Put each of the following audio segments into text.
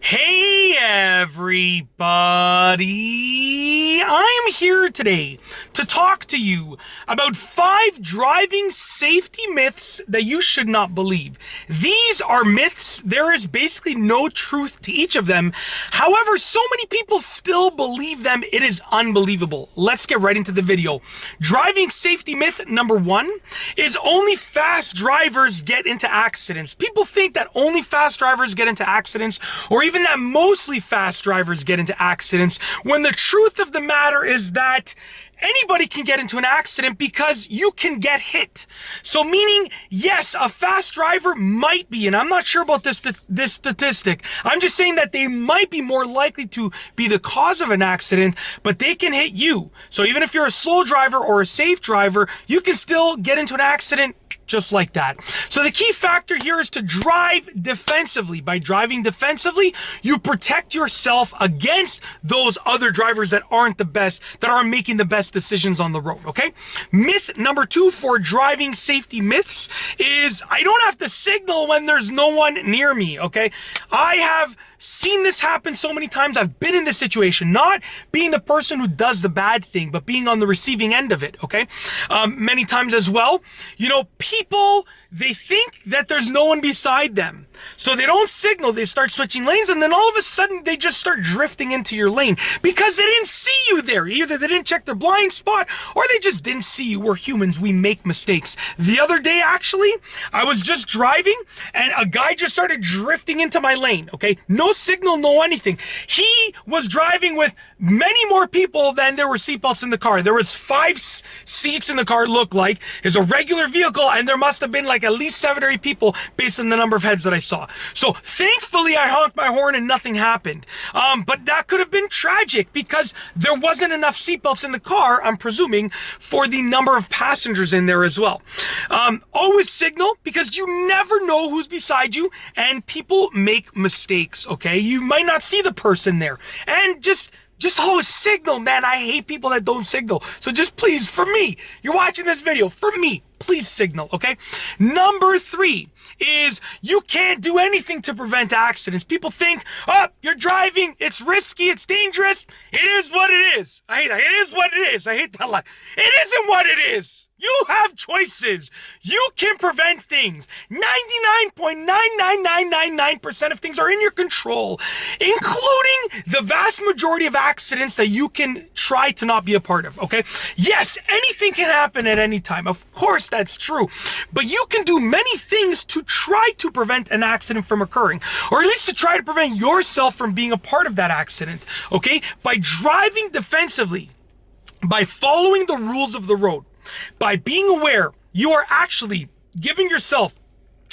Hey everybody! I am here today to talk to you about 5 driving safety myths that you should not believe. These are myths. There is basically no truth to each of them. However, so many people still believe them. It is unbelievable. Let's get right into the video. Driving safety myth number 1 is only fast drivers get into accidents. People think that only fast drivers get into accidents, or even that mostly fast drivers get into accidents, when the truth of the matter is that anybody can get into an accident because you can get hit. So meaning, yes, a fast driver might be, and I'm not sure about this statistic, I'm just saying that they might be more likely to be the cause of an accident, but they can hit you. So even if you're a slow driver or a safe driver, you can still get into an accident just like that. So the key factor here is to drive defensively. By driving defensively, you protect yourself against those other drivers that aren't the best, that aren't making the best decisions on the road, okay? Myth number 2 for driving safety myths is I don't have to signal when there's no one near me, okay? I have seen this happen so many times. I've been in this situation, not being the person who does the bad thing, but being on the receiving end of it, okay? Many times as well, you know, people, they think that there's no one beside them. So they don't signal, they start switching lanes, and then all of a sudden they just start drifting into your lane because they didn't see you there. Either they didn't check their blind spot or they just didn't see you. We're humans, we make mistakes. The other day, actually, I was just driving and a guy just started drifting into my lane, okay? No signal, no anything. He was driving with many more people than there were seatbelts in the car. There was 5 seats in the car, it looked like. It's a regular vehicle, and there must have been like at least 7 or 8 people based on the number of heads that I saw. So thankfully I honked my horn and nothing happened. But that could have been tragic because there wasn't enough seatbelts in the car, I'm presuming, for the number of passengers in there as well. Always signal, because you never know who's beside you, and people make mistakes, okay? You might not see the person there, and just always signal, man. I hate people that don't signal. So just please, for me, you're watching this video, for me, please signal, okay? Number 3 is you can't do anything to prevent accidents. People think, oh, you're driving, it's risky, it's dangerous. It is what it is. I hate that. It is what it is. I hate that line. It isn't what it is. You have choices. You can prevent things. 99.99999% of things are in your control, including the vast majority of accidents that you can try to not be a part of, okay? Yes, anything can happen at any time. Of course, that's true. But you can do many things to try to prevent an accident from occurring, or at least to try to prevent yourself from being a part of that accident, okay? By driving defensively, by following the rules of the road, by being aware, you are actually giving yourself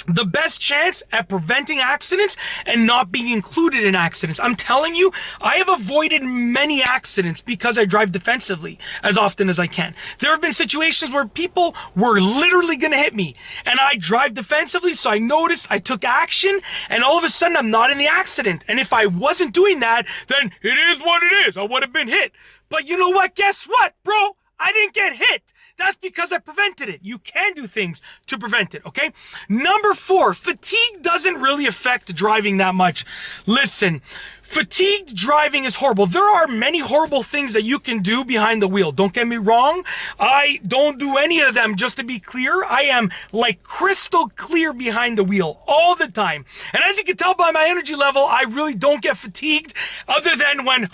the best chance at preventing accidents and not being included in accidents. I'm telling you, I have avoided many accidents because I drive defensively as often as I can. There have been situations where people were literally going to hit me, and I drive defensively, so I noticed, I took action, and all of a sudden I'm not in the accident. And if I wasn't doing that, then it is what it is. I would have been hit. But you know what? Guess what, bro? I didn't get hit. That's because I prevented it. You can do things to prevent it, okay? Number 4, fatigue doesn't really affect driving that much. Listen, fatigued driving is horrible. There are many horrible things that you can do behind the wheel. Don't get me wrong. I don't do any of them, just to be clear. I am like crystal clear behind the wheel all the time. And as you can tell by my energy level, I really don't get fatigued other than when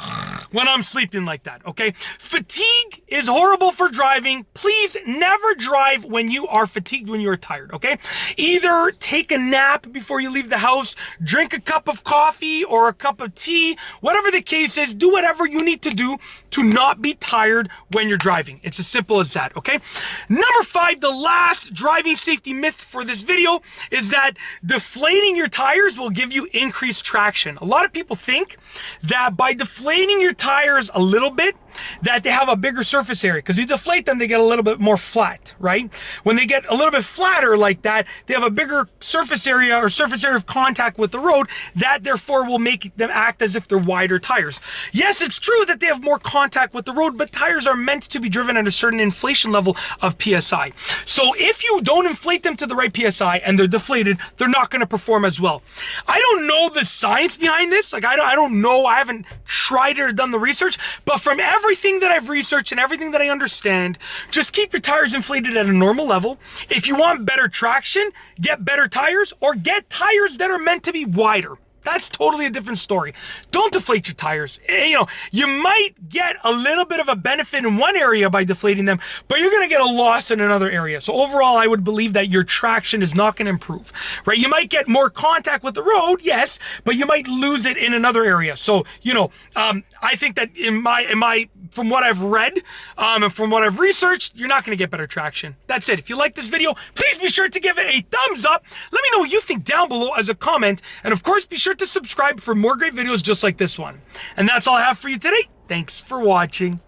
I'm sleeping like that, okay? Fatigue is horrible for driving. Please never drive when you are fatigued, when you are tired, okay? Either take a nap before you leave the house, drink a cup of coffee or a cup of tea, whatever the case is, do whatever you need to do to not be tired when you're driving. It's as simple as that, okay? Number 5, the last driving safety myth for this video is that deflating your tires will give you increased traction. A lot of people think that by deflating your tires a little bit, that they have a bigger surface area, because you deflate them, they get a little bit more flat, right? When they get a little bit flatter like that, they have a bigger surface area or surface area of contact with the road, that therefore will make them act as if they're wider tires. Yes, it's true that they have more contact with the road, but tires are meant to be driven at a certain inflation level of PSI. So if you don't inflate them to the right PSI and they're deflated, they're not going to perform as well. I don't know the science behind this. Like, I don't know. I haven't tried it or done the research, but from everything that I've researched and everything that I understand, just keep your tires inflated at a normal level. If you want better traction, get better tires, or get tires that are meant to be wider. That's totally a different story. Don't deflate your tires. You know, you might get a little bit of a benefit in one area by deflating them, but you're going to get a loss in another area. So overall, I would believe that your traction is not going to improve, right? You might get more contact with the road, yes, but you might lose it in another area. So, you know, I think that from what I've read, and from what I've researched, you're not going to get better traction. That's it. If you like this video, please be sure to give it a thumbs up. Let me know what you think down below as a comment. And of course, be sure to subscribe for more great videos just like this one. And that's all I have for you today. Thanks for watching.